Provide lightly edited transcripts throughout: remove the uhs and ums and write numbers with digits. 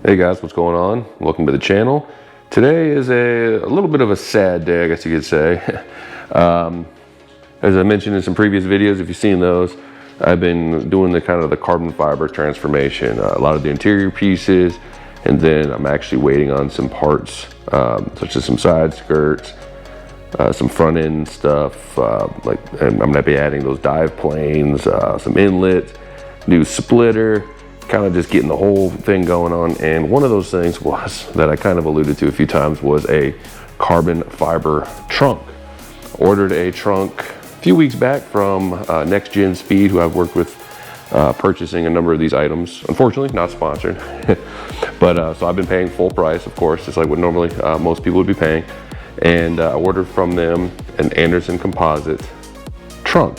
Hey guys, what's going on? Welcome to the channel. Today is a little bit of a sad day, I guess you could say. As I mentioned in some previous videos, if you've seen those, I've been doing the kind of the carbon fiber transformation, a lot of the interior pieces, and then I'm actually waiting on some parts, such as some side skirts, some front end stuff, and I'm gonna be adding those dive planes, some inlets, new splitter, kind of just getting the whole thing going on. And one of those things was, that I kind of alluded to a few times, was a carbon fiber trunk. Ordered a trunk a few weeks back from nextgenspeed, who I've worked with purchasing a number of these items. Unfortunately, not sponsored. But so I've been paying full price, of course, just like what normally most people would be paying. And I ordered from them an Anderson Composite trunk.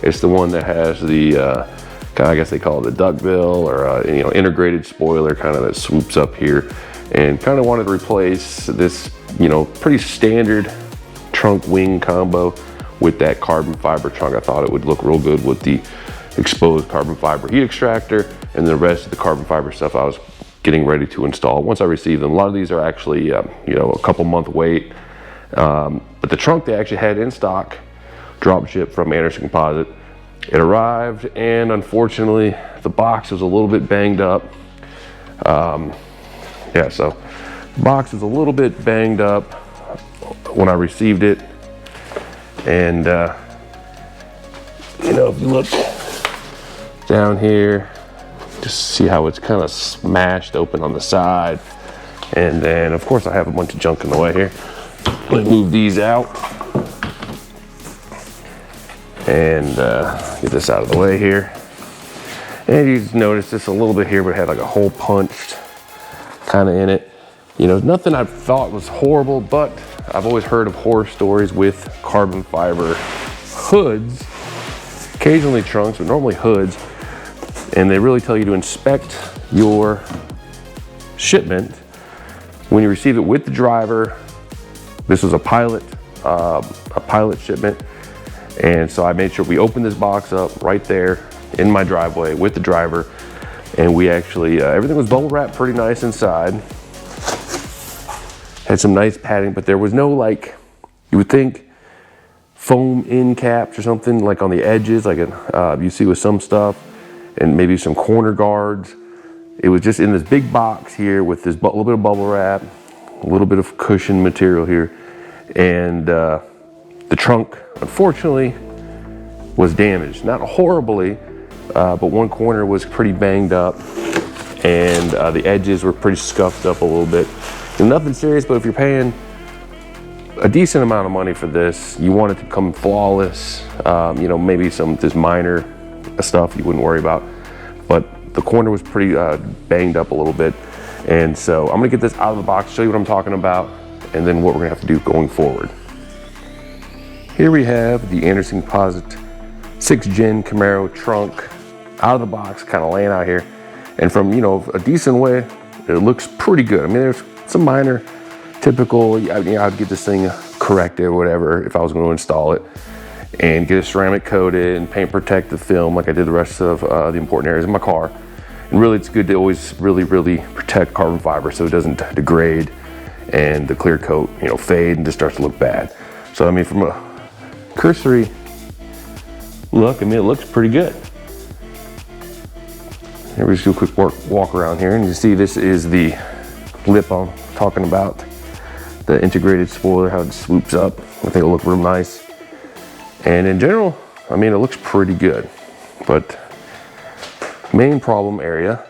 It's the one that has the I guess they call it a duckbill, or integrated spoiler, kind of that swoops up here, and kind of wanted to replace this pretty standard trunk wing combo with that carbon fiber trunk. I thought it would look real good with the exposed carbon fiber heat extractor and the rest of the carbon fiber stuff I was getting ready to install once I received them. A lot of these are actually a couple month wait, but the trunk they actually had in stock, drop shipped from Anderson Composite. It arrived, and unfortunately the box was a little bit banged up. Yeah, so the box was a little bit banged up when I received it. And if you look down here, just see how it's kind of smashed open on the side. And then of course I have a bunch of junk in the way here. Let me move these out and get this out of the way here. And you just notice this a little bit here, but it had like a hole punched kind of in it. Nothing I thought was horrible, but I've always heard of horror stories with carbon fiber hoods, occasionally trunks, but normally hoods. And they really tell you to inspect your shipment when you receive it with the driver. This was a pilot shipment. And so I made sure we opened this box up right there in my driveway with the driver. And we actually, everything was bubble wrapped pretty nice inside. Had some nice padding, but there was no, like, you would think foam end caps or something like on the edges, like you see with some stuff, and maybe some corner guards. It was just in this big box here with this little bit of bubble wrap, a little bit of cushion material here. And the trunk, unfortunately, was damaged. Not horribly, but one corner was pretty banged up, and the edges were pretty scuffed up a little bit. And nothing serious, but if you're paying a decent amount of money for this, you want it to come flawless. Maybe this minor stuff you wouldn't worry about, but the corner was pretty banged up a little bit. And so I'm gonna get this out of the box, show you what I'm talking about, and then what we're gonna have to do going forward. Here we have the Anderson Composite 6th Gen Camaro trunk out of the box, kind of laying out here. And from, a decent way, it looks pretty good. I mean, there's some minor, typical, I'd get this thing corrected or whatever if I was going to install it, and get it ceramic coated and paint protective film like I did the rest of the important areas of my car. And really, it's good to always really protect carbon fiber so it doesn't degrade and the clear coat, fade and just starts to look bad. So, I mean, from a cursory look, it looks pretty good. Here we just do a quick walk around here, and you see this is the lip I'm talking about, the integrated spoiler, how it swoops up. I think it'll look real nice. And in general, I mean, it looks pretty good. But main problem area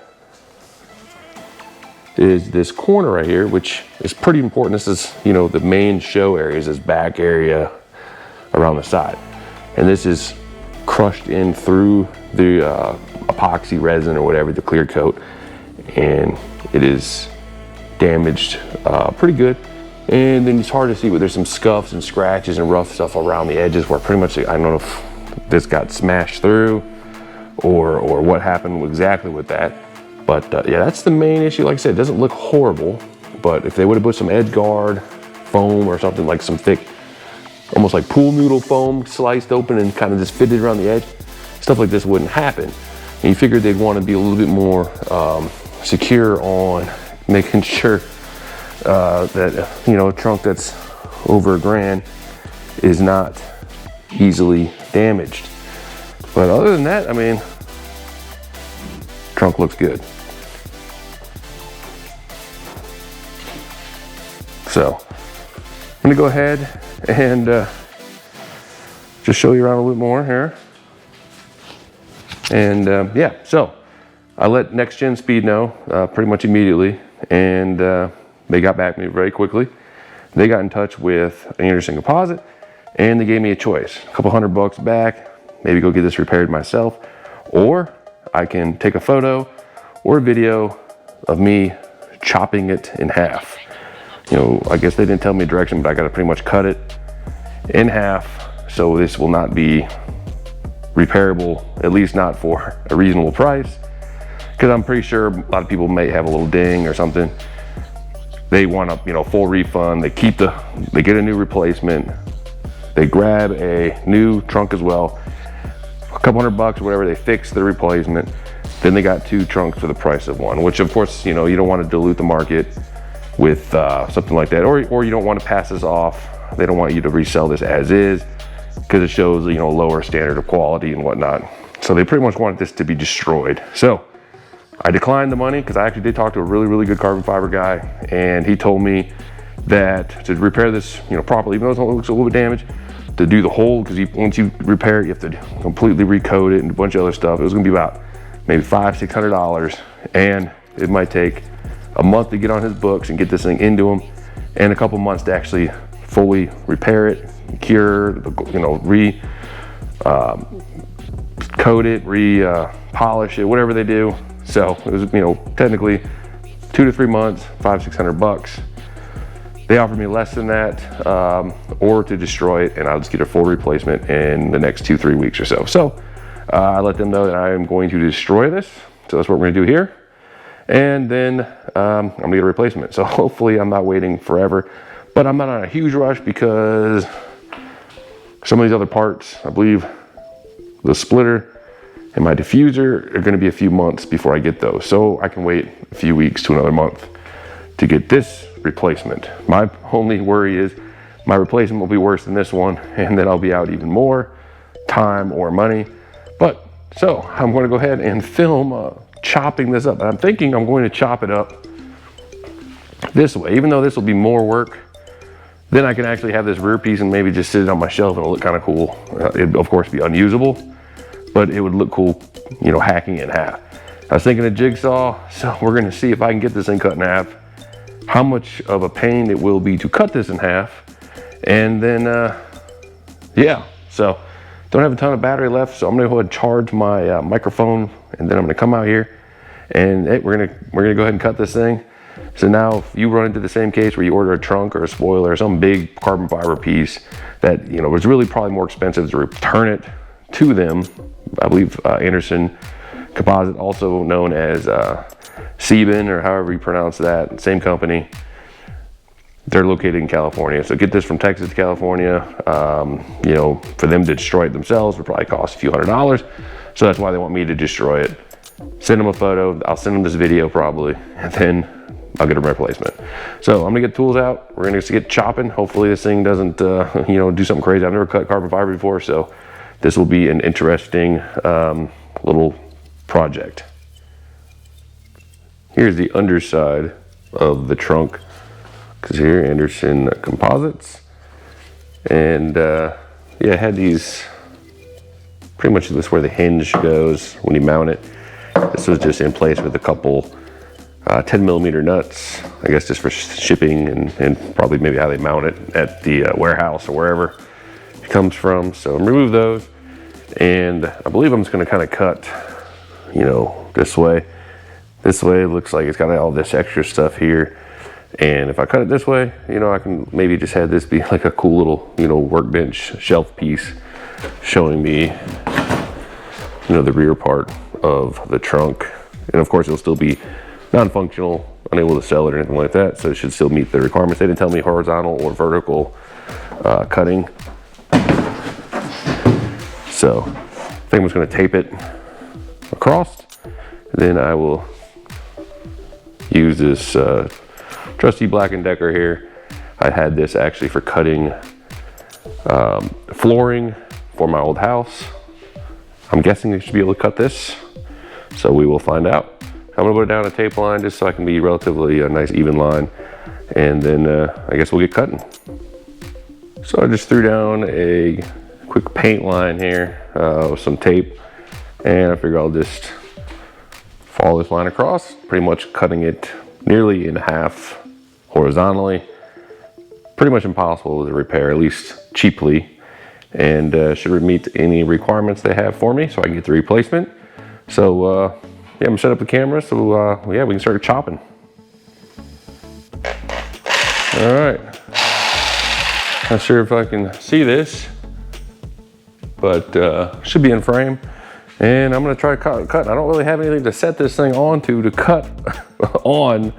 is this corner right here, which is pretty important. This is, the main show area is this back area around the side. And this is crushed in through the epoxy resin or whatever, the clear coat. And it is damaged pretty good. And then it's hard to see, but there's some scuffs and scratches and rough stuff around the edges where pretty much, I don't know if this got smashed through or what happened exactly with that. But yeah, that's the main issue. Like I said, it doesn't look horrible, but if they would have put some edge guard foam or something, like some thick, almost like pool noodle foam sliced open and kind of just fitted around the edge, stuff like this wouldn't happen. And you figured they'd want to be a little bit more secure on making sure that, you know, a trunk that's over $1,000 is not easily damaged. But other than that, I mean, trunk looks good. So I'm gonna go ahead and just show you around a little bit more here. And yeah, so I let nextgenspeed know pretty much immediately, and they got back to me very quickly. They got in touch with Anderson Composite, and they gave me a choice. A couple $100 back, maybe go get this repaired myself, or I can take a photo or a video of me chopping it in half. You know, I guess they didn't tell me direction, but I gotta pretty much cut it in half, so this will not be repairable, at least not for a reasonable price, because I'm pretty sure a lot of people may have a little ding or something. They want a, you know, full refund. They get a new replacement. They grab a new trunk as well, a couple $100 or whatever. They fix the replacement. Then they got 2 trunks for the price of 1, which of course, you know, you don't want to dilute the market with something like that, or you don't want to pass this off. They don't want you to resell this as is, because it shows, you know, lower standard of quality and whatnot. So they pretty much wanted this to be destroyed. So I declined the money, because I actually did talk to a really, really good carbon fiber guy, and he told me that to repair this, you know, properly, even though it looks a little bit damaged, to do the whole, because once you repair it, you have to completely recoat it and a bunch of other stuff. It was gonna be about maybe $500–600, and it might take a month to get on his books and get this thing into him, and a couple months to actually fully repair it, cure, you know, coat it, polish it, whatever they do. So it was, you know, technically 2 to 3 months, $500–600. They offered me less than that, or to destroy it, and I'll just get a full replacement in the next 2–3 weeks or so. So I let them know that I am going to destroy this. So that's what we're gonna do here. And then I'm gonna get a replacement. So hopefully I'm not waiting forever, but I'm not on a huge rush, because some of these other parts, I believe the splitter and my diffuser, are gonna be a few months before I get those. So I can wait a few weeks to another month to get this replacement. My only worry is my replacement will be worse than this one, and then I'll be out even more time or money. But so I'm gonna go ahead and film chopping this up. And I'm thinking I'm going to chop it up this way, even though this will be more work. Then I can actually have this rear piece and maybe just sit it on my shelf, and it'll look kind of cool. It'd of course be unusable, but it would look cool, you know, hacking it in half. I was thinking a jigsaw, so we're gonna see if I can get this thing cut in half, how much of a pain it will be to cut this in half, and then yeah, so don't have a ton of battery left, so I'm gonna go ahead and charge my microphone, and then I'm gonna come out here, and hey, we're gonna go ahead and cut this thing. So now if you run into the same case where you order a trunk or a spoiler or some big carbon fiber piece that, you know, was really probably more expensive to return it to them, I believe Anderson Composite, also known as Sieben, or however you pronounce that, same company. They're located in California. So get this from Texas to California. You know, for them to destroy it themselves would probably cost a few $100s. So that's why they want me to destroy it. Send them a photo. I'll send them this video probably, and then I'll get a replacement. So I'm gonna get tools out. We're gonna get chopping. Hopefully this thing doesn't, you know, do something crazy. I've never cut carbon fiber before, so this will be an interesting little project. Here's the underside of the trunk, because here, Anderson Composites. And yeah, I had these, pretty much this is where the hinge goes when you mount it. This was just in place with a couple 10mm nuts, I guess just for shipping, and probably maybe how they mount it at the warehouse or wherever it comes from. So remove those, and I believe I'm just gonna kind of cut, you know, this way. This way it looks like it's got all this extra stuff here. And if I cut it this way, you know, I can maybe just have this be like a cool little, you know, workbench shelf piece showing me, you know, the rear part of the trunk. And of course it'll still be non-functional, unable to sell it or anything like that, so it should still meet the requirements. They didn't tell me horizontal or vertical cutting. So I think I'm just gonna tape it across, then I will use this trusty Black & Decker here. I had this actually for cutting flooring for my old house. I'm guessing they should be able to cut this, so we will find out. I'm gonna put it down a tape line just so I can be relatively a nice even line, and then I guess we'll get cutting. So I just threw down a quick paint line here with some tape, and I figure I'll just follow this line across, pretty much cutting it nearly in half horizontally. Pretty much impossible to repair, at least cheaply, and should meet any requirements they have for me so I can get the replacement. So yeah, I'm gonna set up the camera so yeah, we can start chopping. All right, not sure if I can see this, but should be in frame. And I'm gonna try to cut. I don't really have anything to set this thing onto to cut on.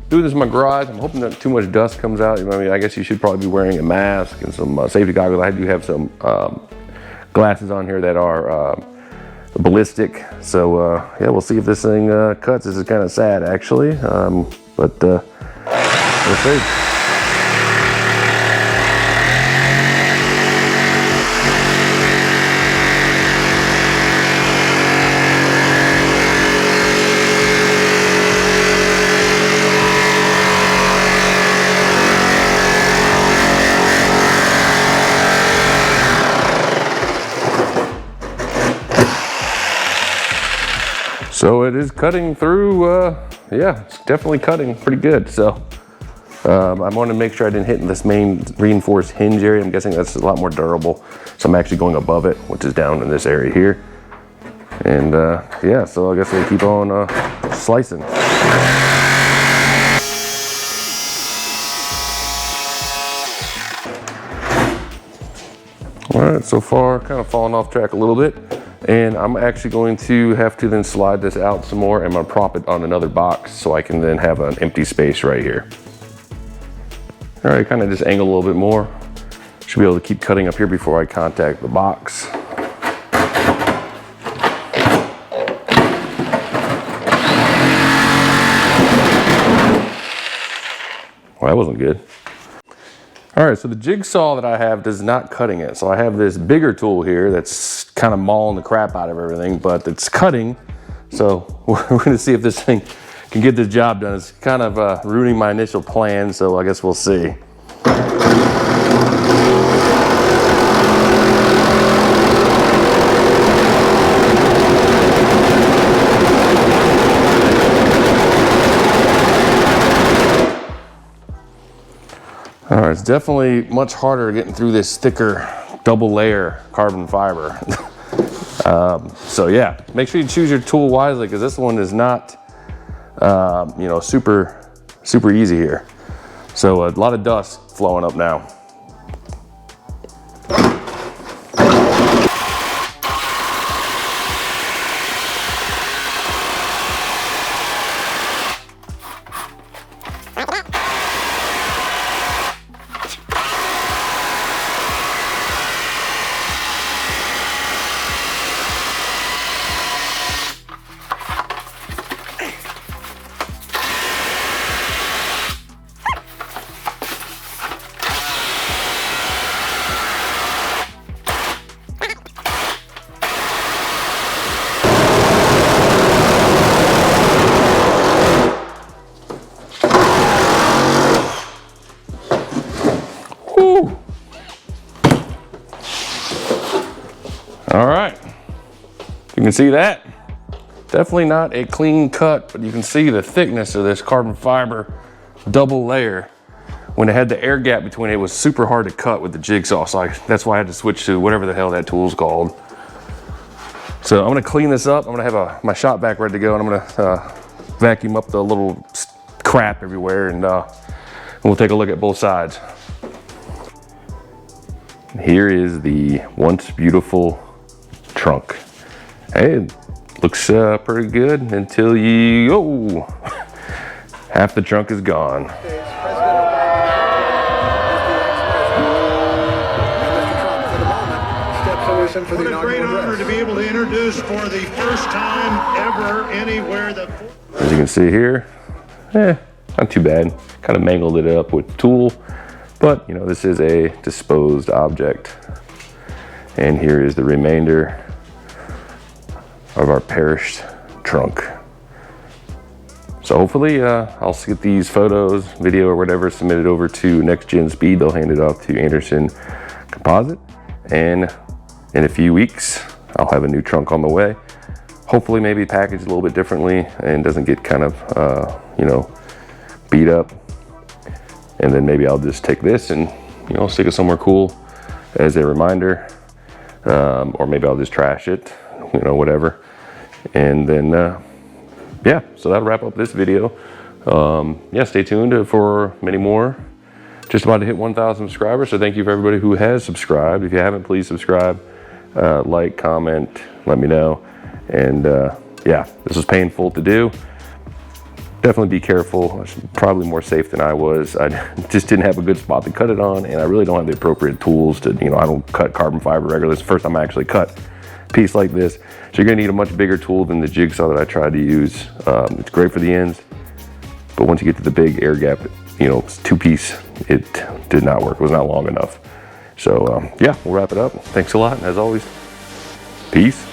Doing this in my garage, I'm hoping that too much dust comes out. I mean, I guess you should probably be wearing a mask and some safety goggles. I do have some glasses on here that are ballistic. So yeah, we'll see if this thing cuts. This is kind of sad actually, but we'll see. So it is cutting through, yeah, it's definitely cutting pretty good. So I wanted to make sure I didn't hit this main reinforced hinge area. I'm guessing that's a lot more durable. So I'm actually going above it, which is down in this area here. And yeah, so I guess we'll keep on slicing. All right, so far kind of falling off track a little bit. And I'm actually going to have to then slide this out some more. I'm gonna prop it on another box so I can then have an empty space right here. All right, kind of just angle a little bit more. Should be able to keep cutting up here before I contact the box. Well, that wasn't good. All right, so the jigsaw that I have does not cutting it. So I have this bigger tool here that's kind of mauling the crap out of everything, but it's cutting. So we're gonna see if this thing can get this job done. It's kind of ruining my initial plan, so I guess we'll see. All right, it's definitely much harder getting through this thicker double layer carbon fiber. So yeah, make sure you choose your tool wisely because this one is not, you know, super easy here. So a lot of dust flowing up now. All right, you can see that. Definitely not a clean cut, but you can see the thickness of this carbon fiber double layer. When it had the air gap between it, it was super hard to cut with the jigsaw, so that's why I had to switch to whatever the hell that tool's called. So I'm gonna clean this up. I'm gonna have my shop vac ready to go, and I'm gonna vacuum up the little crap everywhere, and we'll take a look at both sides. Here is the once beautiful trunk. Hey, it looks pretty good until you, oh, half the trunk is gone. Harrison for the inaugural address. What a great honor to be able to introduce for the first time ever anywhere the... As you can see here, not too bad. Kind of mangled it up with tool, but you know, this is a disposed object. And here is the remainder of our perished trunk. So hopefully I'll get these photos, video or whatever submitted over to nextgenspeed. They'll hand it off to Anderson Composite, and in a few weeks I'll have a new trunk on the way. Hopefully maybe packaged a little bit differently and doesn't get kind of you know, beat up. And then maybe I'll just take this and, you know, stick it somewhere cool as a reminder, or maybe I'll just trash it, you know, whatever. And then yeah, so that'll wrap up this video. Yeah, stay tuned for many more. Just about to hit 1,000 subscribers, so thank you for everybody who has subscribed. If you haven't, please subscribe, like, comment, let me know. And yeah, this was painful to do. Definitely be careful. I was probably more safe than I was. I just didn't have a good spot to cut it on, and I really don't have the appropriate tools to, you know, I don't cut carbon fiber regularly. It's the first time I actually cut a piece like this. So you're gonna need a much bigger tool than the jigsaw that I tried to use. It's great for the ends, but once you get to the big air gap, you know, it's 2-piece, it did not work. It was not long enough. So yeah, we'll wrap it up. Thanks a lot, and as always, peace.